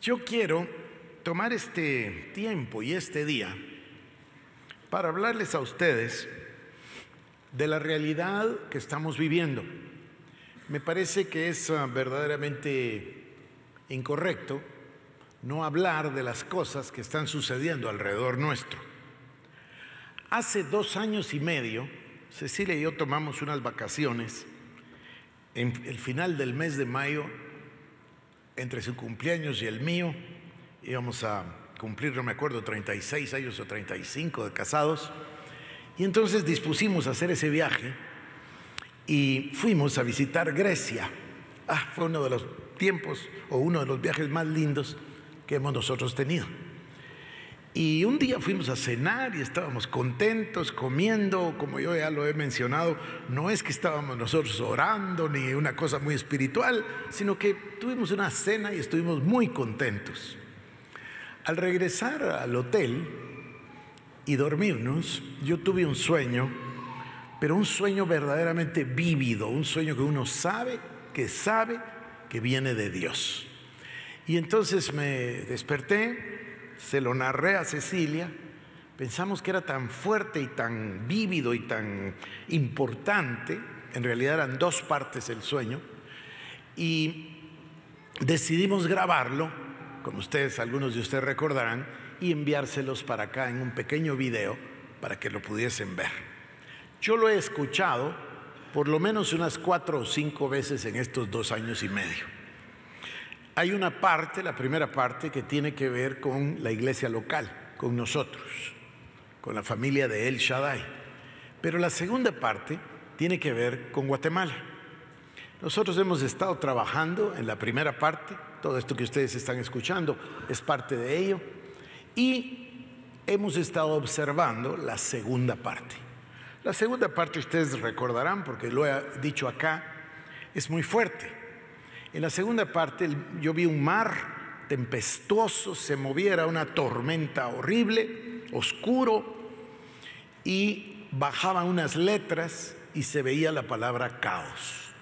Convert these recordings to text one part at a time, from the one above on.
Yo quiero tomar este tiempo y este día para hablarles a ustedes de la realidad que estamos viviendo. Me parece que es verdaderamente incorrecto no hablar de las cosas que están sucediendo alrededor nuestro. Hace 2 años y medio, Cecilia y yo tomamos unas vacaciones en el final del mes de mayo, entre su cumpleaños y el mío. Íbamos a cumplir, no me acuerdo, 36 años o 35 de casados. Y entonces dispusimos a hacer ese viaje y fuimos a visitar Grecia. Fue uno de los tiempos o uno de los viajes más lindos que hemos nosotros tenido. Y un día fuimos a cenar y estábamos contentos, comiendo, como yo ya lo he mencionado. No es que estábamos nosotros orando ni una cosa muy espiritual, sino que tuvimos una cena y estuvimos muy contentos. Al regresar al hotel y dormirnos, yo tuve un sueño, pero un sueño verdaderamente vívido, un sueño que uno sabe que viene de Dios. Y entonces me desperté, se lo narré a Cecilia, pensamos que era tan fuerte y tan vívido y tan importante, en realidad eran 2 partes el sueño, y decidimos grabarlo, como algunos de ustedes recordarán, y enviárselos para acá en un pequeño video para que lo pudiesen ver. Yo lo he escuchado por lo menos unas 4 o 5 veces en estos 2 años y medio. Hay una parte, la primera parte, que tiene que ver con la iglesia local, con nosotros, con la familia de El Shaddai. Pero la segunda parte tiene que ver con Guatemala. Nosotros hemos estado trabajando en la primera parte, todo esto que ustedes están escuchando es parte de ello, y hemos estado observando la segunda parte. La segunda parte, ustedes recordarán, porque lo he dicho acá, es muy fuerte. En la segunda parte yo vi un mar tempestuoso, se moviera una tormenta horrible, oscuro, y bajaban unas letras y se veía la palabra caos.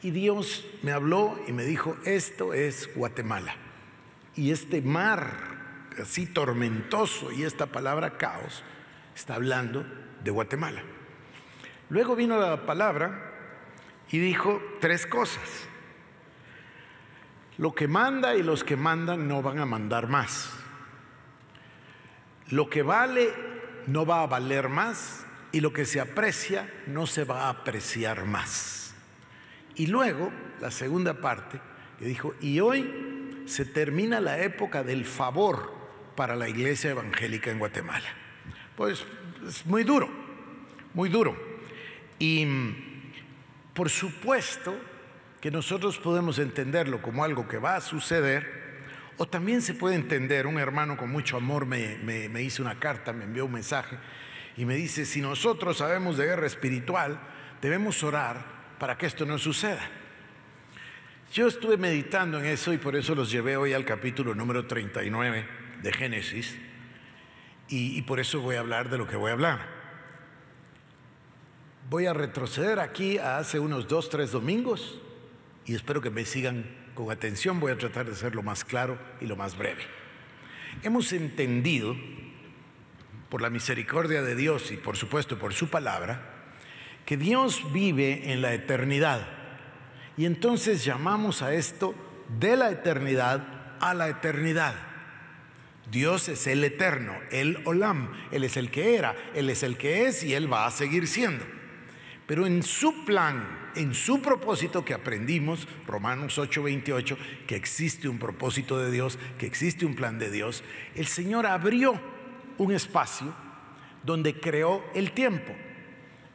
Y Dios me habló y me dijo, esto es Guatemala. Y este mar así tormentoso y esta palabra caos está hablando de Guatemala. Luego vino la palabra y dijo 3 cosas. Lo que manda y los que mandan no van a mandar más. Lo que vale no va a valer más y lo que se aprecia no se va a apreciar más. Y luego, la segunda parte, que dijo, y hoy se termina la época del favor para la iglesia evangélica en Guatemala. Pues es muy duro, muy duro. Y por supuesto que nosotros podemos entenderlo como algo que va a suceder, o también se puede entender, un hermano con mucho amor me hizo una carta, me envió un mensaje y me dice, si nosotros sabemos de guerra espiritual, debemos orar para que esto no suceda. Yo estuve meditando en eso y por eso los llevé hoy al capítulo número 39 de Génesis y por eso voy a hablar de lo que voy a hablar. Voy a retroceder aquí a hace unos 2 o 3 domingos y espero que me sigan con atención. Voy a tratar de ser lo más claro y lo más breve. Hemos entendido, por la misericordia de Dios y por supuesto por su palabra, que Dios vive en la eternidad. Y entonces llamamos a esto de la eternidad a la eternidad. Dios es el eterno, el Olam. Él es el que era, Él es el que es y Él va a seguir siendo. Pero en su plan, en su propósito que aprendimos, Romanos 8:28, que existe un propósito de Dios, que existe un plan de Dios, el Señor abrió un espacio donde creó el tiempo.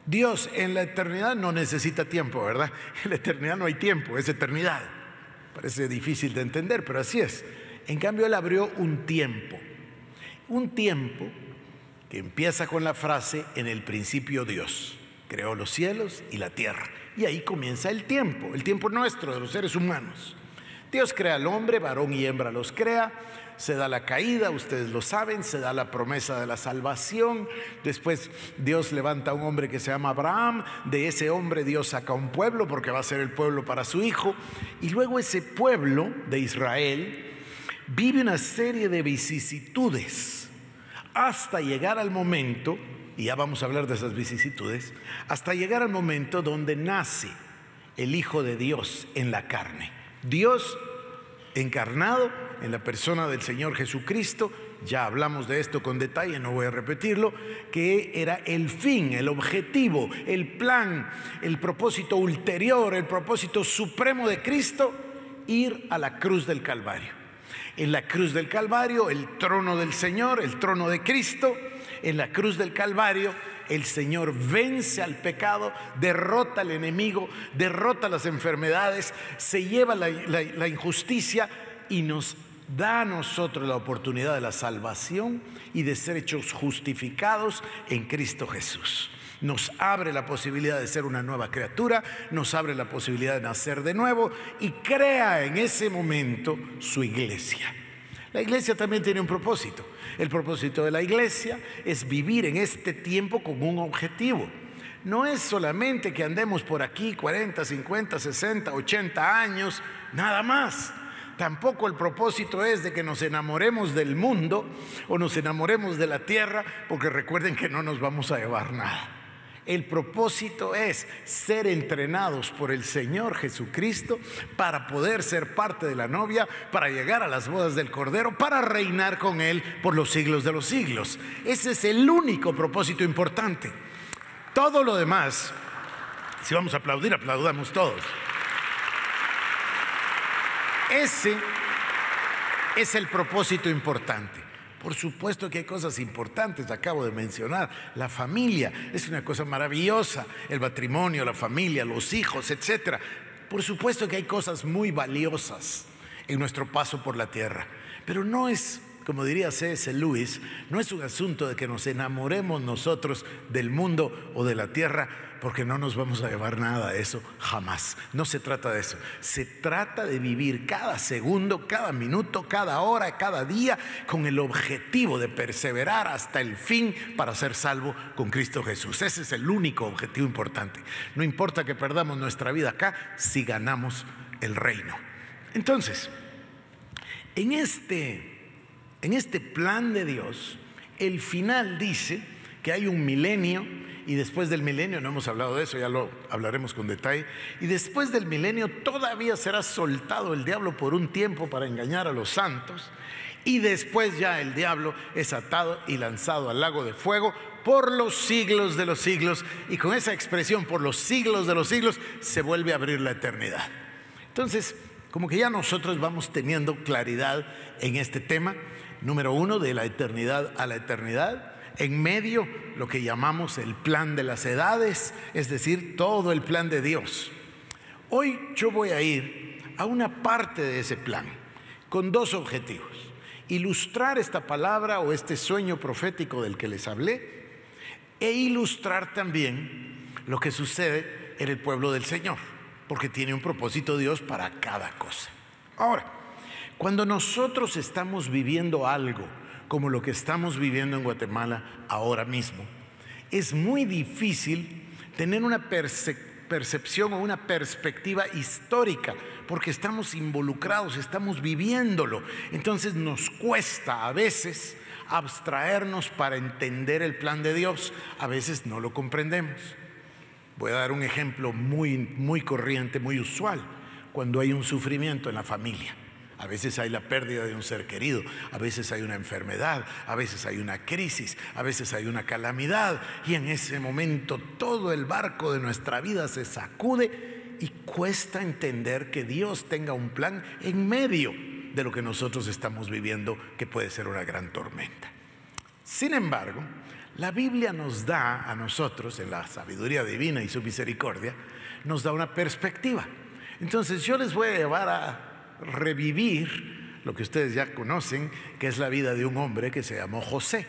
Dios en la eternidad no necesita tiempo, ¿verdad? En la eternidad no hay tiempo, es eternidad. Parece difícil de entender, pero así es. En cambio, Él abrió un tiempo que empieza con la frase, en el principio Dios creó los cielos y la tierra. Y ahí comienza el tiempo nuestro, de los seres humanos. Dios crea al hombre, varón y hembra los crea, se da la caída, ustedes lo saben, se da la promesa de la salvación, después Dios levanta a un hombre que se llama Abraham, de ese hombre Dios saca un pueblo porque va a ser el pueblo para su hijo, y luego ese pueblo de Israel vive una serie de vicisitudes hasta llegar al momento, y ya vamos a hablar de esas vicisitudes, hasta llegar al momento donde nace el Hijo de Dios en la carne. Dios encarnado en la persona del Señor Jesucristo. Ya hablamos de esto con detalle, no voy a repetirlo, que era el fin, el objetivo, el plan, el propósito ulterior, el propósito supremo de Cristo, ir a la cruz del Calvario. En la cruz del Calvario, el trono del Señor, el trono de Cristo. En la cruz del Calvario, el Señor vence al pecado, derrota al enemigo, derrota las enfermedades, se lleva la injusticia y nos da a nosotros la oportunidad de la salvación y de ser hechos justificados en Cristo Jesús. Nos abre la posibilidad de ser una nueva criatura, nos abre la posibilidad de nacer de nuevo y crea en ese momento su iglesia. La iglesia también tiene un propósito. El propósito de la iglesia es vivir en este tiempo con un objetivo. No es solamente que andemos por aquí 40, 50, 60, 80 años, nada más. Tampoco el propósito es de que nos enamoremos del mundo o nos enamoremos de la tierra, porque recuerden que no nos vamos a llevar nada. El propósito es ser entrenados por el Señor Jesucristo para poder ser parte de la novia, para llegar a las bodas del Cordero, para reinar con Él por los siglos de los siglos. Ese es el único propósito importante. Todo lo demás, si vamos a aplaudir, aplaudamos todos. Ese es el propósito importante. Por supuesto que hay cosas importantes, acabo de mencionar. La familia es una cosa maravillosa, el matrimonio, la familia, los hijos, etc. Por supuesto que hay cosas muy valiosas en nuestro paso por la tierra, pero no es, como diría C.S. Lewis, no es un asunto de que nos enamoremos nosotros del mundo o de la tierra, porque no nos vamos a llevar nada de eso jamás. No se trata de eso. Se trata de vivir cada segundo, cada minuto, cada hora, cada día con el objetivo de perseverar hasta el fin para ser salvo con Cristo Jesús. Ese es el único objetivo importante. No importa que perdamos nuestra vida acá si ganamos el reino. Entonces, en este plan de Dios, el final dice que hay un milenio. Y después del milenio, no hemos hablado de eso, ya lo hablaremos con detalle. Y después del milenio todavía será soltado el diablo por un tiempo para engañar a los santos. Y después ya el diablo es atado y lanzado al lago de fuego por los siglos de los siglos. Y con esa expresión, por los siglos de los siglos, se vuelve a abrir la eternidad. Entonces, como que ya nosotros vamos teniendo claridad en este tema. Número uno, de la eternidad a la eternidad. En medio, lo que llamamos el plan de las edades, es decir, todo el plan de Dios. Hoy yo voy a ir a una parte de ese plan con dos objetivos: ilustrar esta palabra o este sueño profético del que les hablé, e ilustrar también lo que sucede en el pueblo del Señor, porque tiene un propósito Dios para cada cosa. Ahora, cuando nosotros estamos viviendo algo como lo que estamos viviendo en Guatemala ahora mismo, es muy difícil tener una percepción o una perspectiva histórica, porque estamos involucrados, estamos viviéndolo. Entonces nos cuesta a veces abstraernos para entender el plan de Dios. A veces no lo comprendemos. Voy a dar un ejemplo muy corriente, muy usual. Cuando hay un sufrimiento en la familia, a veces hay la pérdida de un ser querido, a veces hay una enfermedad, a veces hay una crisis, a veces hay una calamidad, y en ese momento todo el barco de nuestra vida se sacude y cuesta entender que Dios tenga un plan en medio de lo que nosotros estamos viviendo, que puede ser una gran tormenta. Sin embargo, la Biblia nos da a nosotros, en la sabiduría divina y su misericordia, nos da una perspectiva. Entonces yo les voy a llevar a revivir lo que ustedes ya conocen, que es la vida de un hombre que se llamó José.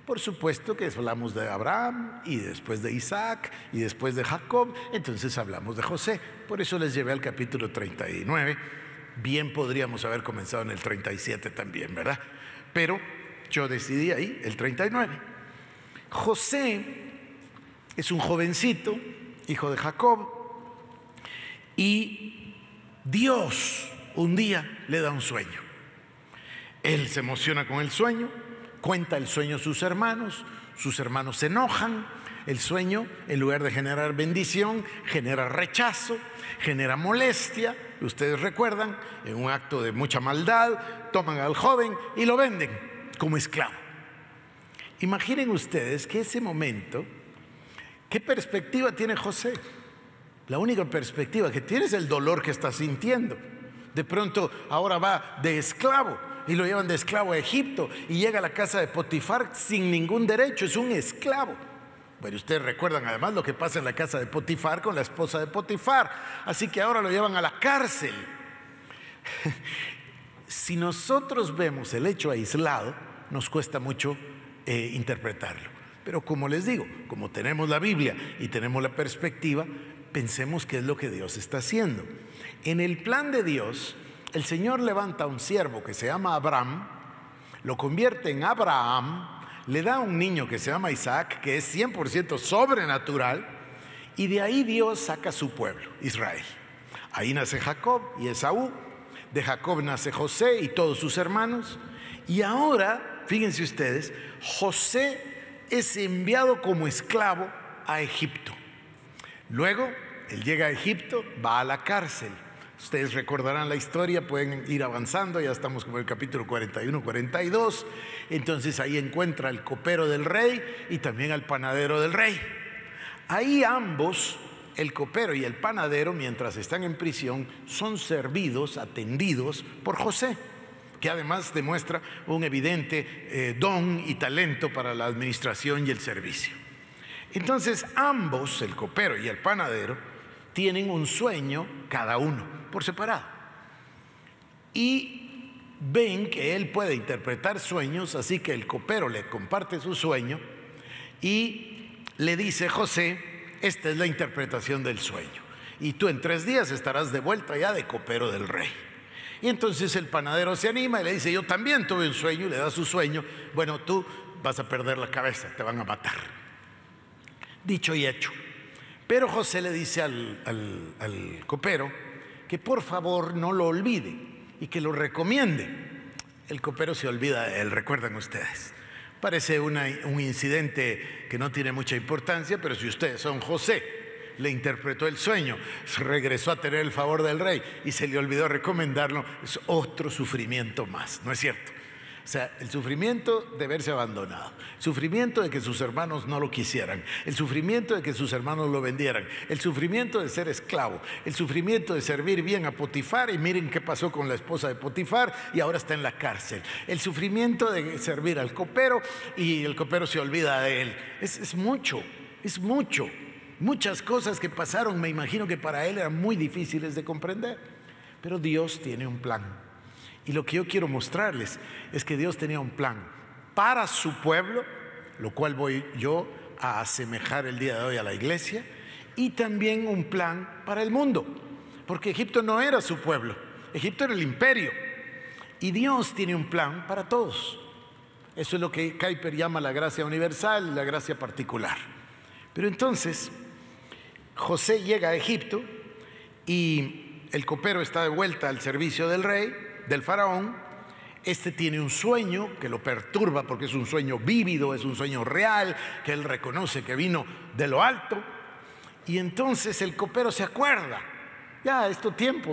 Por supuesto que hablamos de Abraham y después de Isaac y después de Jacob, entonces hablamos de José. Por eso les llevé al capítulo 39. Bien podríamos haber comenzado en el 37 también, ¿verdad? Pero yo decidí ahí el 39. José es un jovencito, hijo de Jacob, y Dios un día le da un sueño. Él se emociona con el sueño, cuenta el sueño a sus hermanos se enojan. El sueño, en lugar de generar bendición, genera rechazo, genera molestia. Ustedes recuerdan, en un acto de mucha maldad, toman al joven y lo venden como esclavo. Imaginen ustedes que ese momento, ¿qué perspectiva tiene José? La única perspectiva que tiene es el dolor que está sintiendo. De pronto ahora va de esclavo y lo llevan de esclavo a Egipto y llega a la casa de Potifar sin ningún derecho, es un esclavo. Bueno, ustedes recuerdan además lo que pasa en la casa de Potifar con la esposa de Potifar, así que ahora lo llevan a la cárcel. Si nosotros vemos el hecho aislado, nos cuesta mucho interpretarlo. Pero como les digo, como tenemos la Biblia y tenemos la perspectiva, pensemos qué es lo que Dios está haciendo. En el plan de Dios, el Señor levanta a un siervo que se llama Abraham, lo convierte en Abraham, le da a un niño que se llama Isaac, que es 100% sobrenatural, y de ahí Dios saca a su pueblo, Israel. Ahí nace Jacob y Esaú, de Jacob nace José y todos sus hermanos, y ahora, fíjense ustedes, José es enviado como esclavo a Egipto. Luego, él llega a Egipto, va a la cárcel. Ustedes recordarán la historia, pueden ir avanzando, ya estamos como en el capítulo 41, 42. Entonces ahí encuentra al copero del rey y también al panadero del rey. Ahí ambos, el copero y el panadero, mientras están en prisión, son servidos, atendidos por José, que además demuestra un evidente don y talento para la administración y el servicio. Entonces ambos, el copero y el panadero, tienen un sueño cada uno por separado y ven que él puede interpretar sueños, así que el copero le comparte su sueño y le dice: José, esta es la interpretación del sueño y tú en 3 días estarás de vuelta ya de copero del rey. Y entonces el panadero se anima y le dice: yo también tuve un sueño, y le da su sueño. Bueno, tú vas a perder la cabeza, te van a matar. Dicho y hecho. Pero José le dice al copero que por favor no lo olvide y que lo recomiende. El copero se olvida de él, recuerdan ustedes. Parece un incidente que no tiene mucha importancia, pero si ustedes son José, le interpretó el sueño, regresó a tener el favor del rey y se le olvidó recomendarlo, es otro sufrimiento más, ¿no es cierto? O sea, el sufrimiento de verse abandonado, el sufrimiento de que sus hermanos no lo quisieran, el sufrimiento de que sus hermanos lo vendieran, el sufrimiento de ser esclavo, el sufrimiento de servir bien a Potifar y miren qué pasó con la esposa de Potifar y ahora está en la cárcel, el sufrimiento de servir al copero y el copero se olvida de él. Es mucho, muchas cosas que pasaron, me imagino que para él eran muy difíciles de comprender, pero Dios tiene un plan. Y lo que yo quiero mostrarles es que Dios tenía un plan para su pueblo, lo cual voy yo a asemejar el día de hoy a la iglesia, y también un plan para el mundo, porque Egipto no era su pueblo, Egipto era el imperio, y Dios tiene un plan para todos. Eso es lo que Kuyper llama la gracia universal y la gracia particular. Pero entonces, José llega a Egipto y el copero está de vuelta al servicio del rey, del faraón. Este tiene un sueño que lo perturba porque es un sueño vívido, es un sueño real, que él reconoce que vino de lo alto. Y entonces el copero se acuerda, ya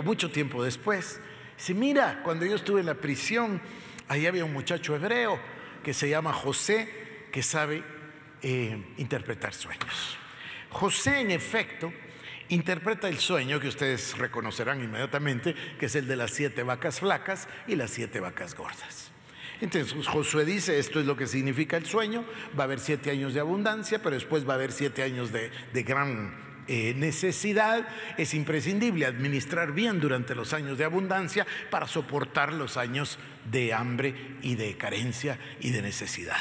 mucho tiempo después, dice: mira, cuando yo estuve en la prisión, ahí había un muchacho hebreo que se llama José, que sabe interpretar sueños. José, en efecto, interpreta el sueño que ustedes reconocerán inmediatamente, que es el de las 7 vacas flacas y las 7 vacas gordas. Entonces Josué dice: esto es lo que significa el sueño, va a haber 7 años de abundancia, pero después va a haber 7 años de gran necesidad. Es imprescindible administrar bien durante los años de abundancia para soportar los años de hambre y de carencia y de necesidad.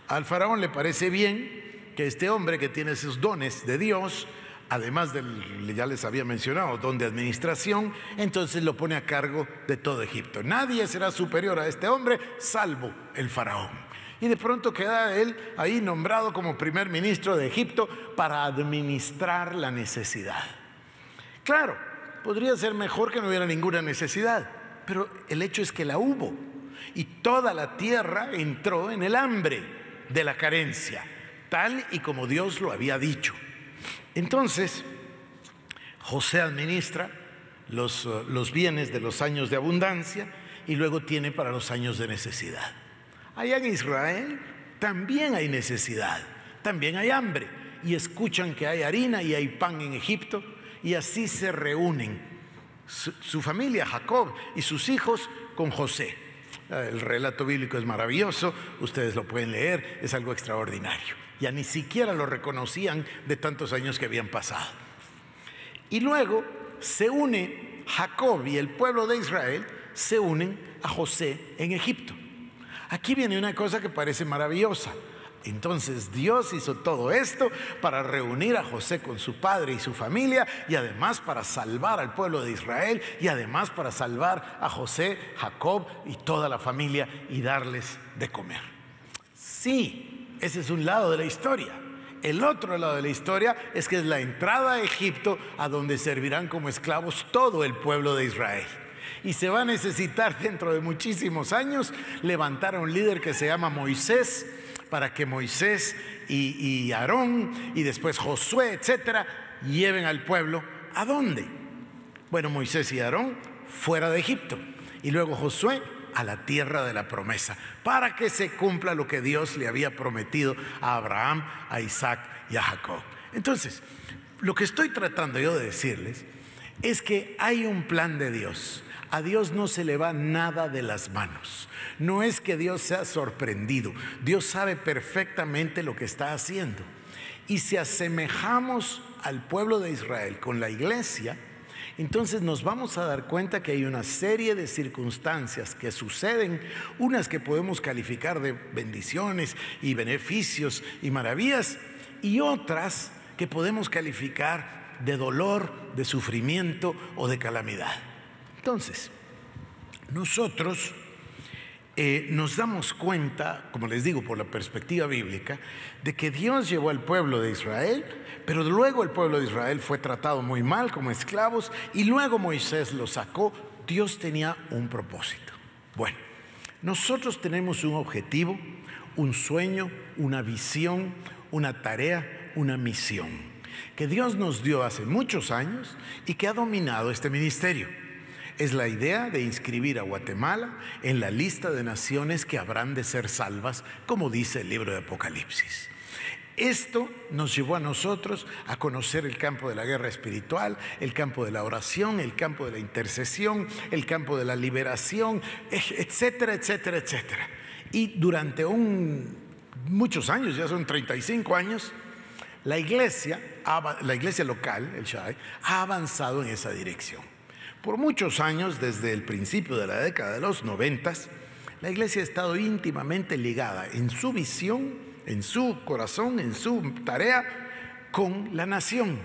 Al faraón le parece bien que este hombre que tiene esos dones de Dios, además del, ya les había mencionado, don de administración, entonces lo pone a cargo de todo Egipto. Nadie será superior a este hombre salvo el faraón. Y de pronto queda él ahí nombrado como primer ministro de Egipto para administrar la necesidad. Claro, podría ser mejor que no hubiera ninguna necesidad, pero el hecho es que la hubo. y toda la tierra entró en el hambre de la carencia, tal y como Dios lo había dicho. Entonces, José administra los bienes de los años de abundancia y luego tiene para los años de necesidad. Allá en Israel también hay necesidad, también hay hambre, y escuchan que hay harina y hay pan en Egipto, y así se reúnen su familia, Jacob y sus hijos, con José. El relato bíblico es maravilloso, ustedes lo pueden leer, es algo extraordinario. Ya ni siquiera lo reconocían de tantos años que habían pasado. Y luego se une Jacob y el pueblo de Israel, se unen a José en Egipto. Aquí viene una cosa que parece maravillosa. Entonces Dios hizo todo esto para reunir a José con su padre y su familia, y además para salvar al pueblo de Israel, y además para salvar a José, Jacob y toda la familia y darles de comer. Sí, ese es un lado de la historia. El otro lado de la historia es que es la entrada a Egipto, a donde servirán como esclavos todo el pueblo de Israel. Y se va a necesitar dentro de muchísimos años levantar a un líder que se llama Moisés, para que Moisés y Aarón y después Josué, etcétera, lleven al pueblo ¿a dónde? Bueno, Moisés y Aarón fuera de Egipto, y luego Josué a la tierra de la promesa, para que se cumpla lo que Dios le había prometido a Abraham, a Isaac y a Jacob. Entonces, lo que estoy tratando yo de decirles es que hay un plan de Dios. A Dios no se le va nada de las manos. No es que Dios sea sorprendido. Dios sabe perfectamente lo que está haciendo. Y si asemejamos al pueblo de Israel con la iglesia, entonces nos vamos a dar cuenta que hay una serie de circunstancias que suceden, unas que podemos calificar de bendiciones y beneficios y maravillas, y otras que podemos calificar de dolor, de sufrimiento o de calamidad. Entonces, nosotros nos damos cuenta, como les digo, por la perspectiva bíblica, de que Dios llevó al pueblo de Israel, pero luego el pueblo de Israel fue tratado muy mal como esclavos, y luego Moisés los sacó. Dios tenía un propósito. Bueno, nosotros tenemos un objetivo, un sueño, una visión, una tarea, una misión, que Dios nos dio hace muchos años y que ha dominado este ministerio. Es la idea de inscribir a Guatemala en la lista de naciones que habrán de ser salvas, como dice el libro de Apocalipsis. Esto nos llevó a nosotros a conocer el campo de la guerra espiritual, el campo de la oración, el campo de la intercesión, el campo de la liberación, etcétera, etcétera, etcétera. Y durante muchos años, ya son 35 años, la iglesia local, el Shai, ha avanzado en esa dirección. Por muchos años, desde el principio de la década de los 90, la iglesia ha estado íntimamente ligada en su visión, en su corazón, en su tarea con la nación.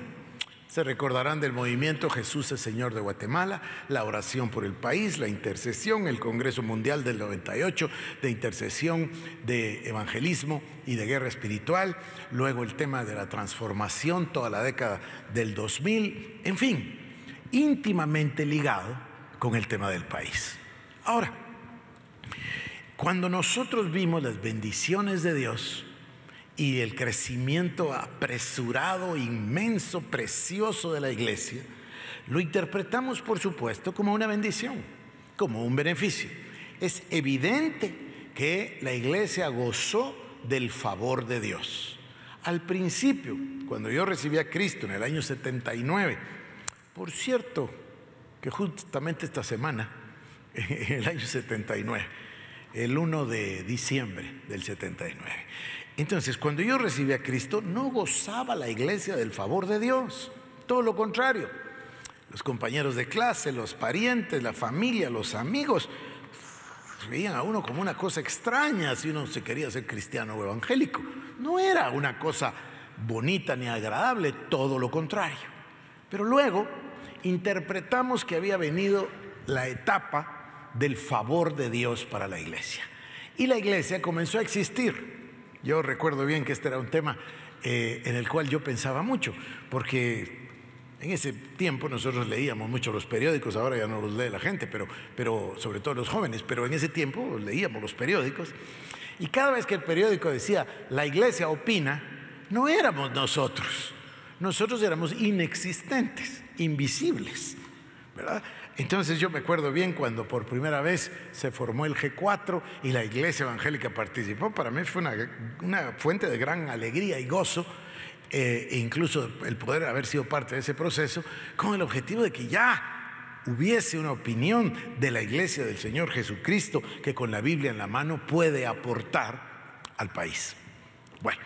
Se recordarán del movimiento Jesús es Señor de Guatemala, la oración por el país, la intercesión, el Congreso Mundial del 98 de intercesión, de evangelismo y de guerra espiritual, luego el tema de la transformación, toda la década del 2000, en fin, íntimamente ligado con el tema del país. Ahora, cuando nosotros vimos las bendiciones de Dios y el crecimiento apresurado, inmenso, precioso de la iglesia, lo interpretamos, por supuesto, como una bendición, como un beneficio. Es evidente que la iglesia gozó del favor de Dios. Al principio, cuando yo recibí a Cristo en el año 79, por cierto, que justamente esta semana, en el año 79, el 1 de diciembre del 79. Entonces, cuando yo recibí a Cristo, no gozaba la iglesia del favor de Dios. Todo lo contrario. Los compañeros de clase, los parientes, la familia, los amigos, veían a uno como una cosa extraña si uno se quería ser cristiano o evangélico. No era una cosa bonita ni agradable, todo lo contrario. Pero luego interpretamos que había venido la etapa del favor de Dios para la iglesia. Y la iglesia comenzó a existir. Yo recuerdo bien que este era un tema en el cual yo pensaba mucho, porque En ese tiempo nosotros leíamos mucho los periódicos, ahora ya no los lee la gente, pero sobre todo los jóvenes, pero en ese tiempo leíamos los periódicos. Y cada vez que el periódico decía, la iglesia opina, no éramos nosotros. Nosotros éramos inexistentes, invisibles, ¿verdad? Entonces yo me acuerdo bien cuando por primera vez se formó el G4 y la iglesia evangélica participó. Para mí fue una fuente de gran alegría y gozo, e incluso el poder haber sido parte de ese proceso, con el objetivo de que ya hubiese una opinión de la iglesia del Señor Jesucristo que con la Biblia en la mano puede aportar al país. Bueno,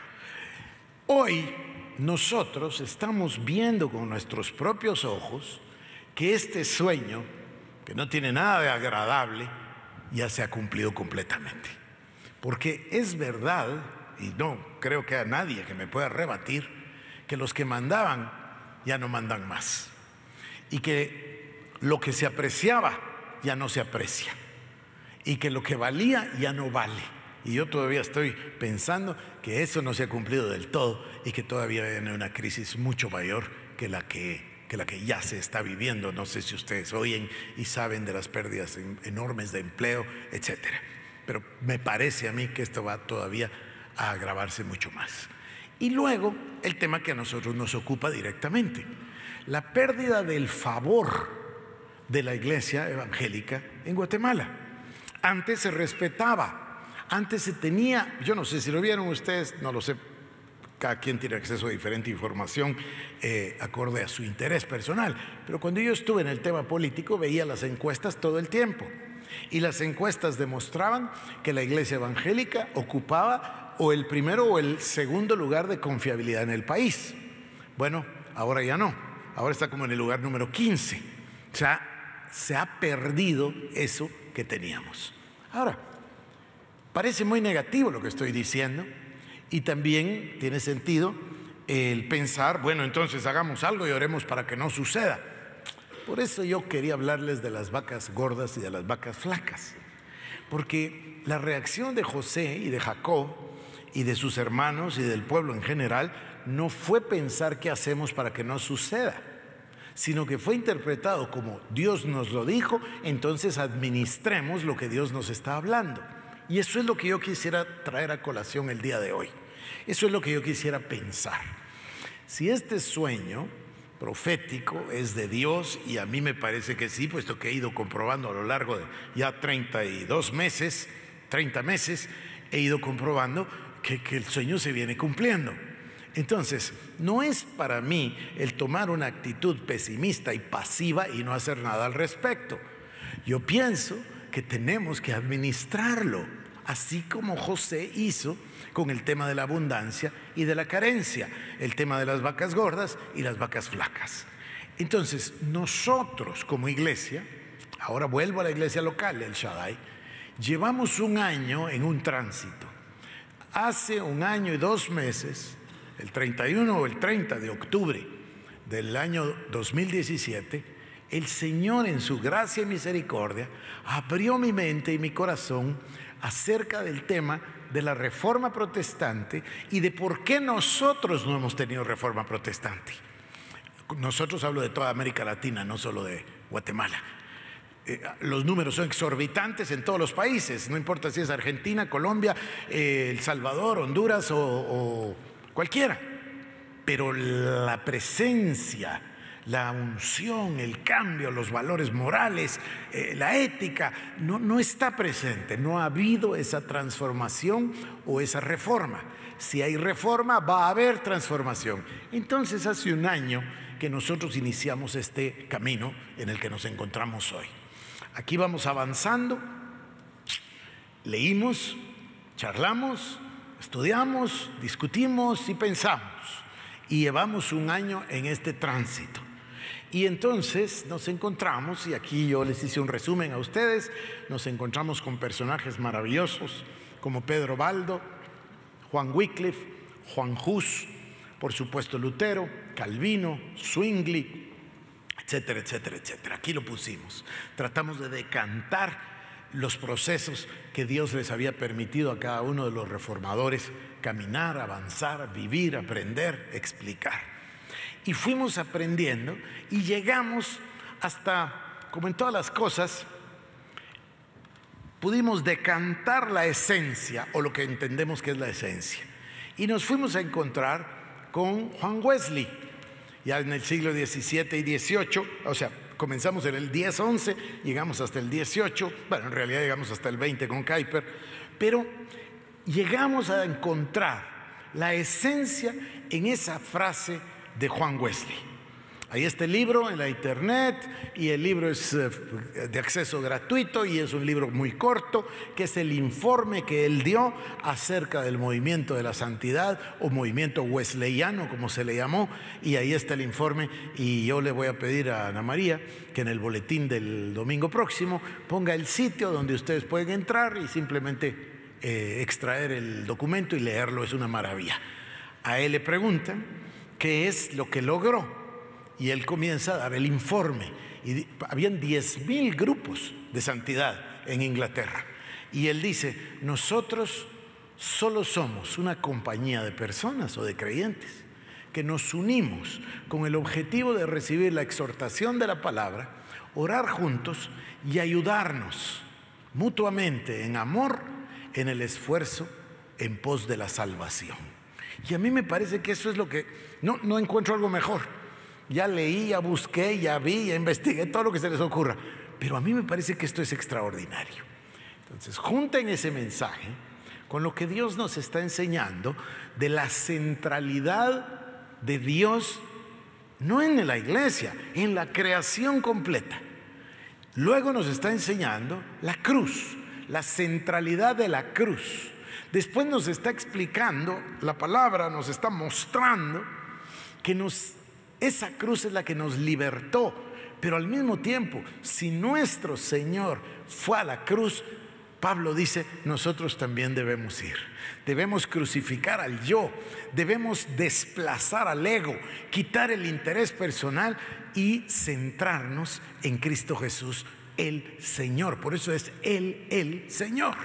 hoy nosotros estamos viendo con nuestros propios ojos que este sueño, que no tiene nada de agradable, ya se ha cumplido completamente. Porque es verdad, y no creo que haya nadie que me pueda rebatir, que los que mandaban ya no mandan más. Y que lo que se apreciaba ya no se aprecia. Y que lo que valía ya no vale. Y yo todavía estoy pensando que eso no se ha cumplido del todo y que todavía viene una crisis mucho mayor que la que ya se está viviendo. No sé si ustedes oyen y saben de las pérdidas enormes de empleo, etcétera. Pero me parece a mí que esto va todavía a agravarse mucho más. Y luego el tema que a nosotros nos ocupa directamente, la pérdida del favor de la iglesia evangélica en Guatemala. Antes se respetaba, antes se tenía, yo no sé si lo vieron ustedes, no lo sé, cada quien tiene acceso a diferente información acorde a su interés personal, pero cuando yo estuve en el tema político veía las encuestas todo el tiempo y las encuestas demostraban que la iglesia evangélica ocupaba o el primero o el segundo lugar de confiabilidad en el país. Bueno, ahora ya no, ahora está como en el lugar número 15, o sea, se ha perdido eso que teníamos. Ahora, parece muy negativo lo que estoy diciendo y también tiene sentido el pensar, bueno, entonces hagamos algo y oremos para que no suceda. Por eso yo quería hablarles de las vacas gordas y de las vacas flacas, porque la reacción de José y de Jacob y de sus hermanos y del pueblo en general no fue pensar qué hacemos para que no suceda, sino que fue interpretado como Dios nos lo dijo, entonces administremos lo que Dios nos está hablando. Y eso es lo que yo quisiera traer a colación el día de hoy. Eso es lo que yo quisiera pensar. Si este sueño profético es de Dios, y a mí me parece que sí, puesto que he ido comprobando a lo largo de ya 30 meses, he ido comprobando que el sueño se viene cumpliendo. Entonces, no es para mí el tomar una actitud pesimista y pasiva y no hacer nada al respecto. Yo pienso que tenemos que administrarlo, así como José hizo con el tema de la abundancia y de la carencia, el tema de las vacas gordas y las vacas flacas. Entonces, nosotros como iglesia, ahora vuelvo a la iglesia local, el Shaddai, llevamos un año en un tránsito. Hace un año y 2 meses, el 31 o el 30 de octubre del año 2017, el Señor en su gracia y misericordia abrió mi mente y mi corazón acerca del tema de la reforma protestante y de por qué nosotros no hemos tenido reforma protestante. Nosotros hablo de toda América Latina, no solo de Guatemala. Los números son exorbitantes en todos los países, no importa si es Argentina, Colombia, El Salvador, Honduras o cualquiera. Pero la presencia, la unción, el cambio, los valores morales, la ética, no está presente. No ha habido esa transformación o esa reforma. Si hay reforma, va a haber transformación. Entonces hace un año que nosotros iniciamos este camino en el que nos encontramos hoy. Aquí vamos avanzando, leímos, charlamos, estudiamos, discutimos y pensamos. Y llevamos un año en este tránsito. Y entonces nos encontramos, y aquí yo les hice un resumen a ustedes, nos encontramos con personajes maravillosos como Pedro Baldo, Juan Wycliffe, Juan Hus, por supuesto Lutero, Calvino, Zwingli, etcétera, etcétera, etcétera. Aquí lo pusimos. Tratamos de decantar los procesos que Dios les había permitido a cada uno de los reformadores caminar, avanzar, vivir, aprender, explicar. y fuimos aprendiendo y llegamos hasta, como en todas las cosas, pudimos decantar la esencia o lo que entendemos que es la esencia. Y nos fuimos a encontrar con Juan Wesley, ya en el siglo XVII y XVIII, o sea, comenzamos en el 10-11, llegamos hasta el 18, bueno, en realidad llegamos hasta el 20 con Kuyper, pero llegamos a encontrar la esencia en esa frase de Juan Wesley. Ahí está el libro en la internet y el libro es de acceso gratuito y es un libro muy corto, que es el informe que él dio acerca del movimiento de la santidad o movimiento wesleyano, como se le llamó, y ahí está el informe. Y yo le voy a pedir a Ana María que en el boletín del domingo próximo ponga el sitio donde ustedes pueden entrar y simplemente extraer el documento y leerlo. Es una maravilla. A él le preguntan qué es lo que logró. Y él comienza a dar el informe. Y habían 10,000 grupos de santidad en Inglaterra. Y él dice, nosotros solo somos una compañía de personas o de creyentes que nos unimos con el objetivo de recibir la exhortación de la palabra, orar juntos y ayudarnos mutuamente en amor en el esfuerzo en pos de la salvación. Y a mí me parece que eso es lo que... No encuentro algo mejor. Ya leí, ya busqué, ya vi, ya investigué, todo lo que se les ocurra. Pero a mí me parece que esto es extraordinario. Entonces, junten ese mensaje con lo que Dios nos está enseñando de la centralidad de Dios, no en la iglesia, en la creación completa. Luego nos está enseñando la cruz, la centralidad de la cruz. Después nos está explicando, la palabra nos está mostrando que esa cruz es la que nos libertó, pero al mismo tiempo, si nuestro Señor fue a la cruz, Pablo dice, nosotros también debemos ir. Debemos crucificar al yo, debemos desplazar al ego, quitar el interés personal y centrarnos en Cristo Jesús, el Señor. Por eso es Él, el Señor.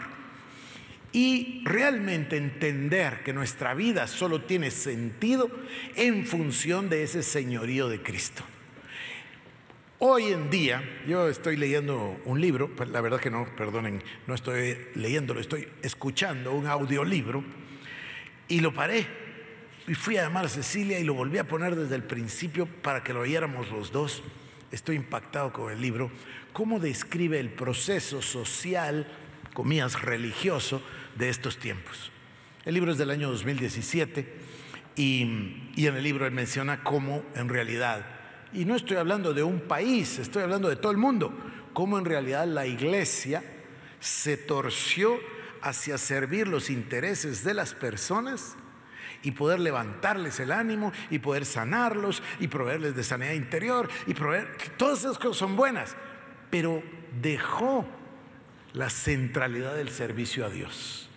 Y realmente entender que nuestra vida solo tiene sentido en función de ese señorío de Cristo. Hoy en día, yo estoy leyendo un libro, la verdad que no, perdonen, no estoy leyéndolo, estoy escuchando un audiolibro y lo paré y fui a llamar a Cecilia y lo volví a poner desde el principio para que lo oyéramos los dos. Estoy impactado con el libro, cómo describe el proceso social, comillas, religioso de estos tiempos. El libro es del año 2017 y en el libro él menciona cómo en realidad, y no estoy hablando de un país, estoy hablando de todo el mundo, cómo en realidad la iglesia se torció hacia servir los intereses de las personas y poder levantarles el ánimo y poder sanarlos y proveerles de sanidad interior y proveer, todas esas cosas son buenas, pero dejó la centralidad del servicio a Dios.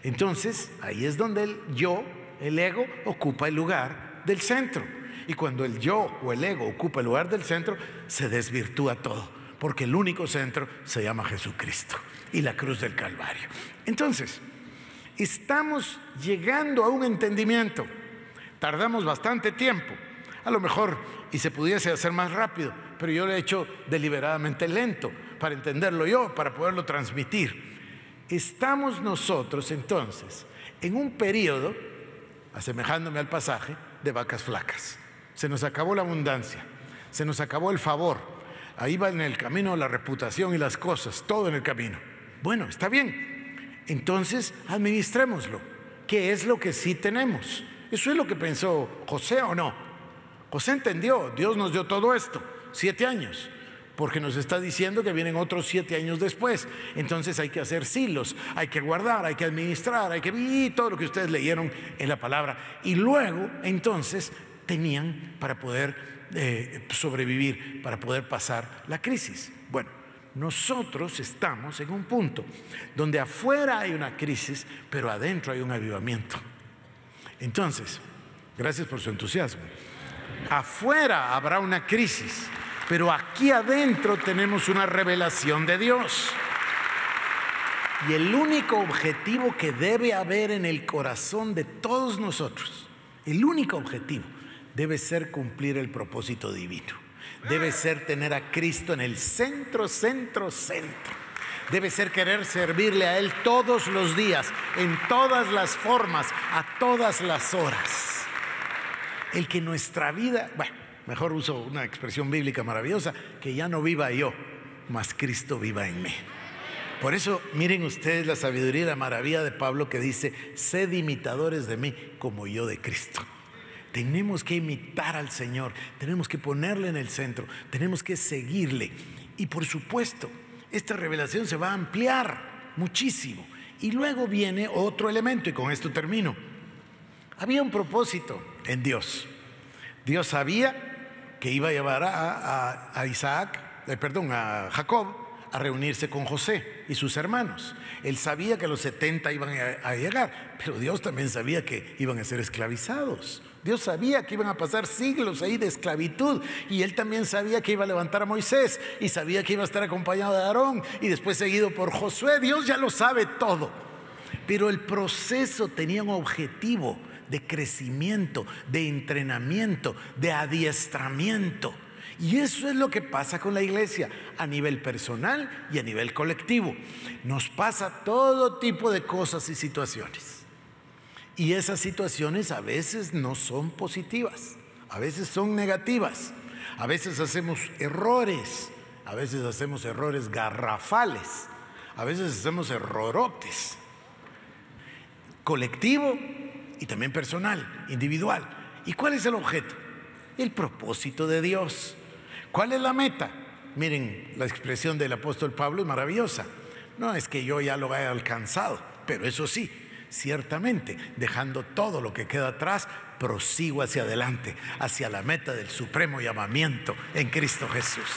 Entonces, ahí es donde el yo, el ego, ocupa el lugar del centro. Y cuando el yo o el ego ocupa el lugar del centro, se desvirtúa todo, porque el único centro se llama Jesucristo y la cruz del Calvario. Entonces, estamos llegando a un entendimiento. Tardamos bastante tiempo, a lo mejor, y se pudiese hacer más rápido, pero yo lo he hecho deliberadamente lento para entenderlo yo, para poderlo transmitir. Estamos nosotros entonces en un periodo, asemejándome al pasaje, de vacas flacas. Se nos acabó la abundancia, se nos acabó el favor. Ahí va en el camino la reputación y las cosas, todo en el camino. Bueno, está bien. Entonces administrémoslo. ¿Qué es lo que sí tenemos? ¿Eso es lo que pensó José o no? José entendió, Dios nos dio todo esto, 7 años. Porque nos está diciendo que vienen otros 7 años después. Entonces hay que hacer silos, hay que guardar, hay que administrar, hay que vivir todo lo que ustedes leyeron en la palabra. Y luego, entonces, tenían para poder sobrevivir, para poder pasar la crisis. Bueno, nosotros estamos en un punto donde afuera hay una crisis, pero adentro hay un avivamiento. Entonces, gracias por su entusiasmo. Afuera habrá una crisis, pero aquí adentro tenemos una revelación de Dios. Y el único objetivo que debe haber en el corazón de todos nosotros, el único objetivo, debe ser cumplir el propósito divino. Debe ser tener a Cristo en el centro. Debe ser querer servirle a Él todos los días, en todas las formas, a todas las horas. El que nuestra vida, bueno, mejor uso una expresión bíblica maravillosa, que ya no viva yo, mas Cristo viva en mí. Por eso miren ustedes la sabiduría y la maravilla de Pablo, que dice: sed imitadores de mí como yo de Cristo. Tenemos que imitar al Señor, tenemos que ponerle en el centro, tenemos que seguirle. Y por supuesto, esta revelación se va a ampliar muchísimo. Y luego viene otro elemento, y con esto termino. Había un propósito en Dios. Dios sabía que iba a llevar a Jacob a reunirse con José y sus hermanos. Él sabía que los 70 iban a llegar, pero Dios también sabía que iban a ser esclavizados. Dios sabía que iban a pasar siglos ahí de esclavitud, y Él también sabía que iba a levantar a Moisés, y sabía que iba a estar acompañado de Aarón y después seguido por Josué. Dios ya lo sabe todo, pero el proceso tenía un objetivo de crecimiento, de entrenamiento, de adiestramiento. Y eso es lo que pasa con la iglesia a nivel personal y a nivel colectivo. Nos pasa todo tipo de cosas y situaciones. Y esas situaciones a veces no son positivas, a veces son negativas, a veces hacemos errores garrafales, a veces hacemos errorotes, colectivo y también personal, individual. ¿Y cuál es el objeto? El propósito de Dios. ¿Cuál es la meta? Miren, la expresión del apóstol Pablo es maravillosa. No es que yo ya lo haya alcanzado, pero eso sí, ciertamente, dejando todo lo que queda atrás, prosigo hacia adelante, hacia la meta del supremo llamamiento en Cristo Jesús.